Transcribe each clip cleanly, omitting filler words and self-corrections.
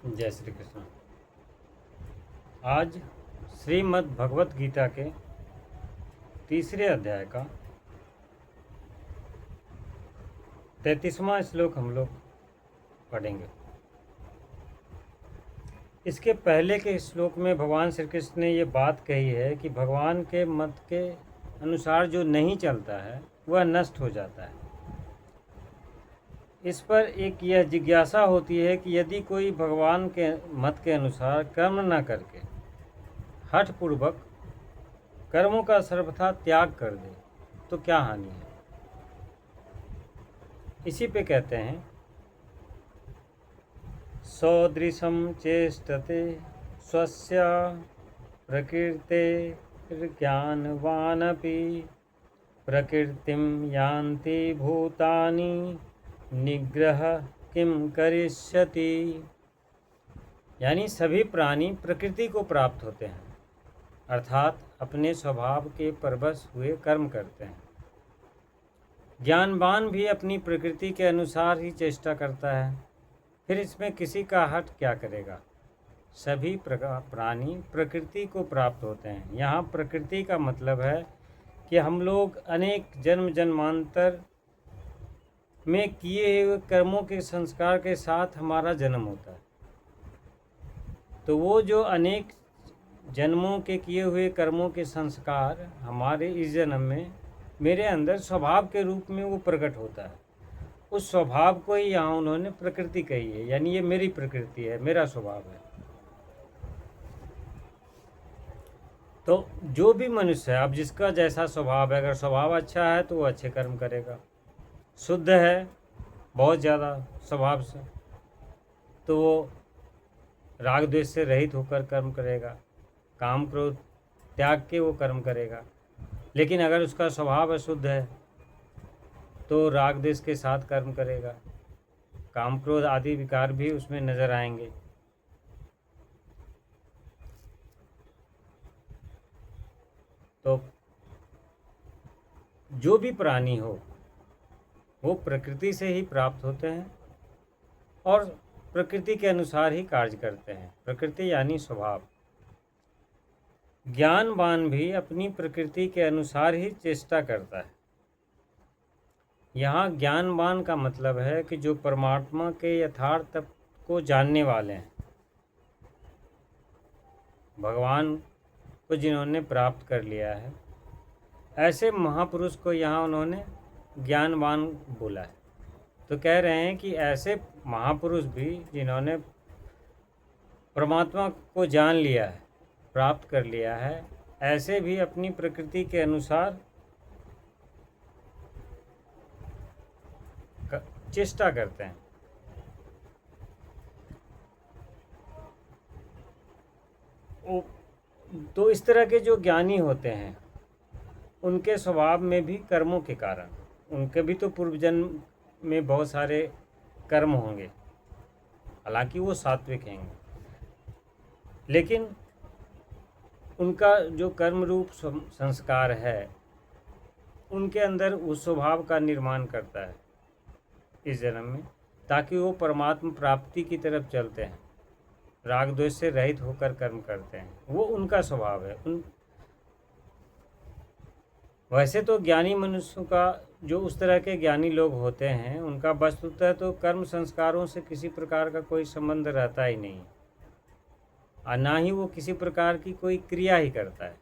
जय श्री कृष्ण। आज श्रीमद् भगवत गीता के तीसरे अध्याय का 33वां श्लोक हम लोग पढ़ेंगे। इसके पहले के श्लोक में भगवान श्री कृष्ण ने ये बात कही है कि भगवान के मत के अनुसार जो नहीं चलता है वह नष्ट हो जाता है। इस पर एक यह जिज्ञासा होती है कि यदि कोई भगवान के मत के अनुसार कर्म न करके हठपूर्वक कर्मों का सर्वथा त्याग कर दे तो क्या हानि है। इसी पे कहते हैं, सदृशं चेष्टते स्वस्य प्रकृतेर्ज्ञानवानपि प्रकृतिं यान्ति भूतानि निग्रह किम करिष्यति। यानी सभी प्राणी प्रकृति को प्राप्त होते हैं, अर्थात अपने स्वभाव के परवश हुए कर्म करते हैं। ज्ञानवान भी अपनी प्रकृति के अनुसार ही चेष्टा करता है, फिर इसमें किसी का हट क्या करेगा। सभी प्राणी प्रकृति को प्राप्त होते हैं। यहाँ प्रकृति का मतलब है कि हम लोग अनेक जन्म जन्मांतर में किए हुए कर्मों के संस्कार के साथ हमारा जन्म होता है। तो वो जो अनेक जन्मों के किए हुए कर्मों के संस्कार हमारे इस जन्म में मेरे अंदर स्वभाव के रूप में वो प्रकट होता है। उस स्वभाव को ही यहाँ उन्होंने प्रकृति कही है, यानी ये मेरी प्रकृति है, मेरा स्वभाव है। तो जो भी मनुष्य है, अब जिसका जैसा स्वभाव है, अगर स्वभाव अच्छा है तो वो अच्छे कर्म करेगा, शुद्ध है बहुत ज़्यादा स्वभाव से, तो वो राग द्वेष से रहित होकर कर्म करेगा, काम क्रोध त्याग के वो कर्म करेगा। लेकिन अगर उसका स्वभाव अशुद्ध है तो राग द्वेष के साथ कर्म करेगा, काम क्रोध आदि विकार भी उसमें नज़र आएंगे। तो जो भी प्राणी हो वो प्रकृति से ही प्राप्त होते हैं और प्रकृति के अनुसार ही कार्य करते हैं। प्रकृति यानी स्वभाव। ज्ञानवान भी अपनी प्रकृति के अनुसार ही चेष्टा करता है। यहाँ ज्ञानवान का मतलब है कि जो परमात्मा के यथार्थ को जानने वाले हैं, भगवान को जिन्होंने प्राप्त कर लिया है, ऐसे महापुरुष को यहाँ उन्होंने ज्ञानवान बोला है। तो कह रहे हैं कि ऐसे महापुरुष भी जिन्होंने परमात्मा को जान लिया है, प्राप्त कर लिया है, ऐसे भी अपनी प्रकृति के अनुसार चेष्टा करते हैं। तो इस तरह के जो ज्ञानी होते हैं उनके स्वभाव में भी कर्मों के कारण, उनके भी तो पूर्व जन्म में बहुत सारे कर्म होंगे, हालांकि वो सात्विक हैं, लेकिन उनका जो कर्म रूप संस्कार है उनके अंदर उस स्वभाव का निर्माण करता है इस जन्म में, ताकि वो परमात्मा प्राप्ति की तरफ चलते हैं, राग द्वेष से रहित होकर कर्म करते हैं। वो उनका स्वभाव है। वैसे तो ज्ञानी मनुष्यों का, जो उस तरह के ज्ञानी लोग होते हैं, उनका वस्तुतः तो कर्म संस्कारों से किसी प्रकार का कोई संबंध रहता ही नहीं, और ना ही वो किसी प्रकार की कोई क्रिया ही करता है।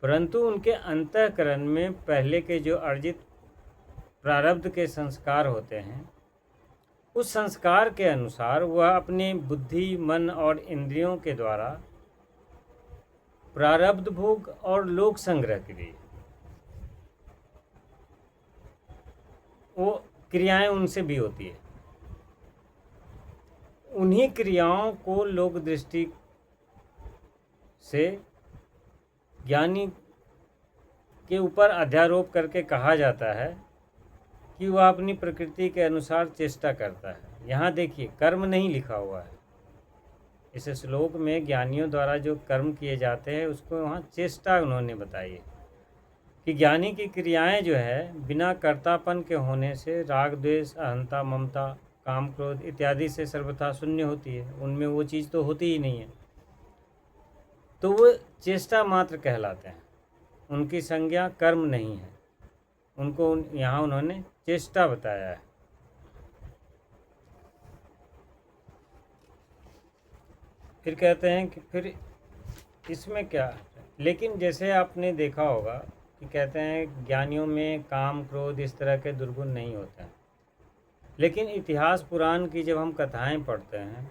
परंतु उनके अंतःकरण में पहले के जो अर्जित प्रारब्ध के संस्कार होते हैं, उस संस्कार के अनुसार वह अपने बुद्धि, मन और इंद्रियों के द्वारा प्रारब्ध भोग और लोक संग्रह के लिए वो क्रियाएं उनसे भी होती है। उन्हीं क्रियाओं को लोक दृष्टि से ज्ञानी के ऊपर अध्यारोप करके कहा जाता है कि वह अपनी प्रकृति के अनुसार चेष्टा करता है। यहाँ देखिए, कर्म नहीं लिखा हुआ है इस श्लोक में। ज्ञानियों द्वारा जो कर्म किए जाते हैं उसको वहाँ चेष्टा उन्होंने बताई है कि ज्ञानी की क्रियाएं जो है बिना कर्तापन के होने से राग द्वेष, अहंता, ममता काम क्रोध इत्यादि से सर्वथा शून्य होती है, उनमें वो चीज़ तो होती ही नहीं है, तो वो चेष्टा मात्र कहलाते हैं, उनकी संज्ञा कर्म नहीं है, उनको यहाँ उन्होंने चेष्टा बताया है। फिर कहते हैं कि फिर इसमें क्या, लेकिन जैसे आपने देखा होगा कि कहते हैं ज्ञानियों में काम क्रोध इस तरह के दुर्गुण नहीं होते हैं, लेकिन इतिहास पुराण की जब हम कथाएं पढ़ते हैं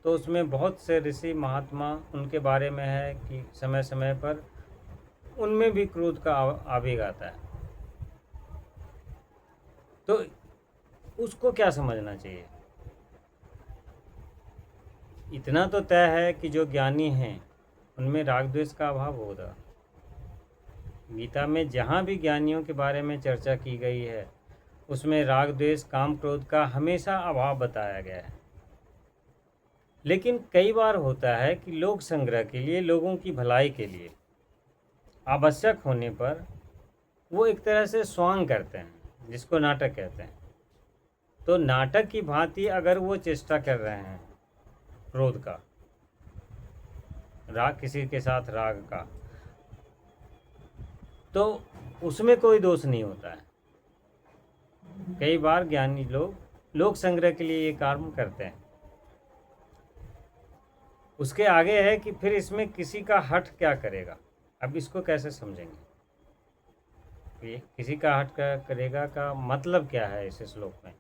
तो उसमें बहुत से ऋषि महात्मा उनके बारे में है कि समय समय पर उनमें भी क्रोध का आवेग आता है। तो उसको क्या समझना चाहिए? इतना तो तय है कि जो ज्ञानी हैं उनमें राग द्वेष का अभाव होगा। गीता में जहाँ भी ज्ञानियों के बारे में चर्चा की गई है उसमें राग द्वेष काम क्रोध का हमेशा अभाव बताया गया है। लेकिन कई बार होता है कि लोक संग्रह के लिए, लोगों की भलाई के लिए आवश्यक होने पर वो एक तरह से स्वांग करते हैं, जिसको नाटक कहते हैं। तो नाटक की भांति अगर वो चेष्टा कर रहे हैं क्रोध का, राग, किसी के साथ राग का, तो उसमें कोई दोष नहीं होता है। कई बार ज्ञानी लोग लोक संग्रह के लिए ये काम करते हैं। उसके आगे है कि फिर इसमें किसी का हठ क्या करेगा। अब इसको कैसे समझेंगे? ये किसी का हठ क्या करेगा का मतलब क्या है इस श्लोक में?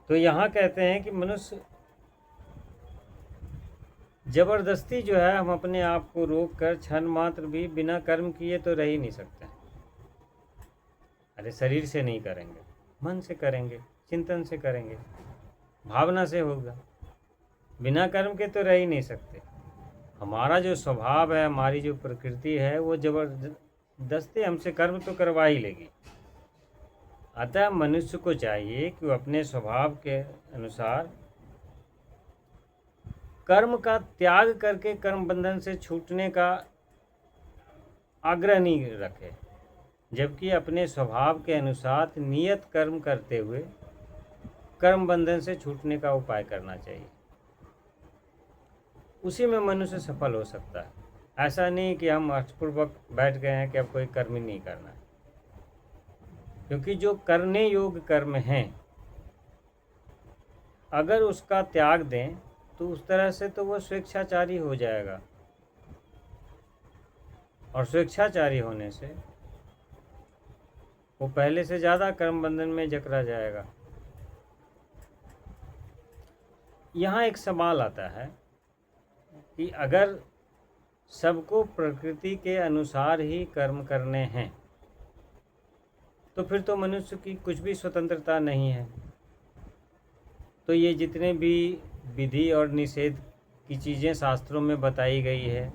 तो यहाँ कहते हैं कि मनुष्य जबरदस्ती जो है, हम अपने आप को रोक कर क्षण मात्र भी बिना कर्म किए तो रह ही नहीं सकते। अरे शरीर से नहीं करेंगे, मन से करेंगे, चिंतन से करेंगे, भावना से होगा। बिना कर्म के तो रह ही नहीं सकते। हमारा जो स्वभाव है, हमारी जो प्रकृति है, वो जबरदस्ती हमसे कर्म तो करवा ही लेगी। अतः मनुष्य को चाहिए कि वो अपने स्वभाव के अनुसार कर्म का त्याग करके कर्म बंधन से छूटने का आग्रह नहीं रखे, जबकि अपने स्वभाव के अनुसार नियत कर्म करते हुए कर्म बंधन से छूटने का उपाय करना चाहिए। उसी में मनुष्य सफल हो सकता है। ऐसा नहीं कि हम हठपूर्वक बैठ गए हैं कि अब कोई कर्म ही नहीं करना है, क्योंकि जो करने योग्य कर्म हैं अगर उसका त्याग दें तो उस तरह से तो वो स्वेच्छाचारी हो जाएगा, और स्वेच्छाचारी होने से वो पहले से ज़्यादा कर्म बंधन में जकड़ा जाएगा। यहाँ एक सवाल आता है कि अगर सबको प्रकृति के अनुसार ही कर्म करने हैं तो फिर तो मनुष्य की कुछ भी स्वतंत्रता नहीं है। तो ये जितने भी विधि और निषेध की चीज़ें शास्त्रों में बताई गई है,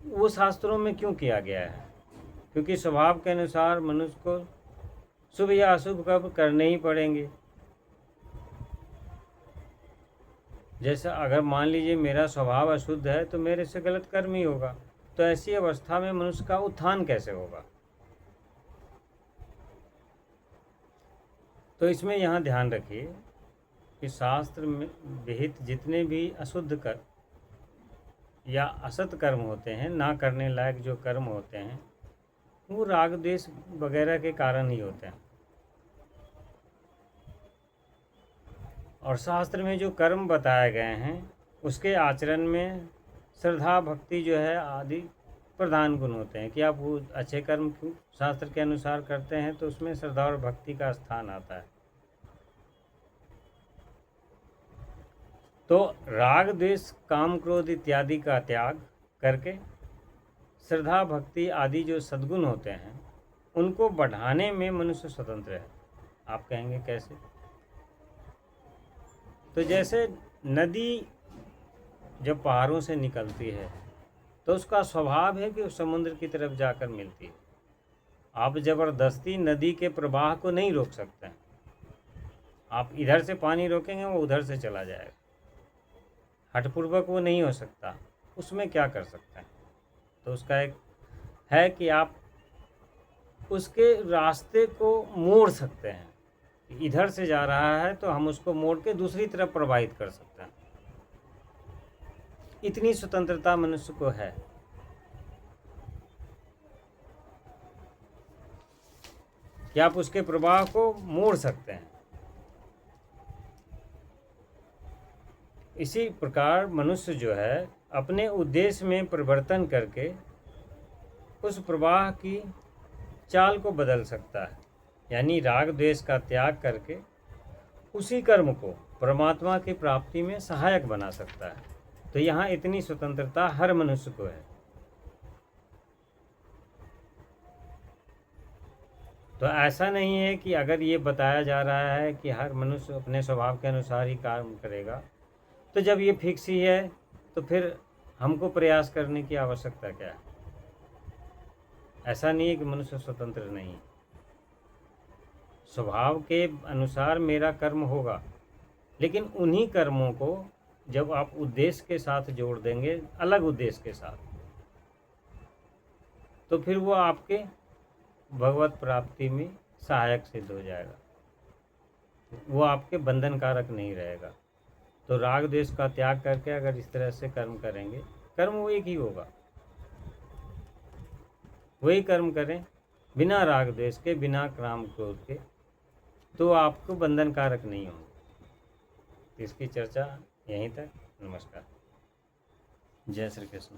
वो शास्त्रों में क्यों किया गया है? क्योंकि स्वभाव के अनुसार मनुष्य को शुभ या अशुभ कर्म करने ही पड़ेंगे। जैसा अगर मान लीजिए मेरा स्वभाव अशुद्ध है तो मेरे से गलत कर्म ही होगा, तो ऐसी अवस्था में मनुष्य का उत्थान कैसे होगा? तो इसमें यहाँ ध्यान रखिए कि शास्त्र में विहित जितने भी अशुद्ध कर्म या असत कर्म होते हैं, ना करने लायक जो कर्म होते हैं, वो राग द्वेष वगैरह के कारण ही होते हैं। और शास्त्र में जो कर्म बताए गए हैं उसके आचरण में श्रद्धा भक्ति जो है आदि प्रधान गुण होते हैं। कि आप वो अच्छे कर्म शास्त्र के अनुसार करते हैं तो उसमें श्रद्धा और भक्ति का स्थान आता है। तो राग द्वेष काम क्रोध इत्यादि का त्याग करके श्रद्धा भक्ति आदि जो सद्गुण होते हैं उनको बढ़ाने में मनुष्य स्वतंत्र है। आप कहेंगे कैसे? तो जैसे नदी जब पहाड़ों से निकलती है तो उसका स्वभाव है कि वो समुद्र की तरफ जाकर मिलती है। आप ज़बरदस्ती नदी के प्रवाह को नहीं रोक सकते हैं। आप इधर से पानी रोकेंगे वो उधर से चला जाएगा, हठपूर्वक वो नहीं हो सकता। उसमें क्या कर सकते हैं? तो उसका एक है कि आप उसके रास्ते को मोड़ सकते हैं। इधर से जा रहा है तो हम उसको मोड़ के दूसरी तरफ प्रवाहित कर सकते हैं। इतनी स्वतंत्रता मनुष्य को है। कि आप उसके प्रवाह को मोड़ सकते हैं। इसी प्रकार मनुष्य जो है अपने उद्देश्य में परिवर्तन करके उस प्रवाह की चाल को बदल सकता है। यानी राग द्वेष का त्याग करके उसी कर्म को परमात्मा की प्राप्ति में सहायक बना सकता है। तो यहाँ इतनी स्वतंत्रता हर मनुष्य को है। तो ऐसा नहीं है कि अगर ये बताया जा रहा है कि हर मनुष्य अपने स्वभाव के अनुसार ही काम करेगा, तो जब ये फिक्स ही है तो फिर हमको प्रयास करने की आवश्यकता क्या है? ऐसा नहीं है कि मनुष्य स्वतंत्र नहीं। स्वभाव के अनुसार मेरा कर्म होगा, लेकिन उन्हीं कर्मों को जब आप उद्देश्य के साथ जोड़ देंगे, अलग उद्देश्य के साथ, तो फिर वो आपके भगवत प्राप्ति में सहायक सिद्ध हो जाएगा। वो आपके बंधन कारक नहीं रहेगा। तो राग द्वेष का त्याग करके अगर इस तरह से कर्म करेंगे, कर्म वो एक ही होगा, वही कर्म करें बिना राग द्वेष के, बिना काम क्रोध के, तो आपको बंधन कारक नहीं होंगे। इसकी चर्चा यहीं तक। नमस्कार। जय श्री कृष्ण।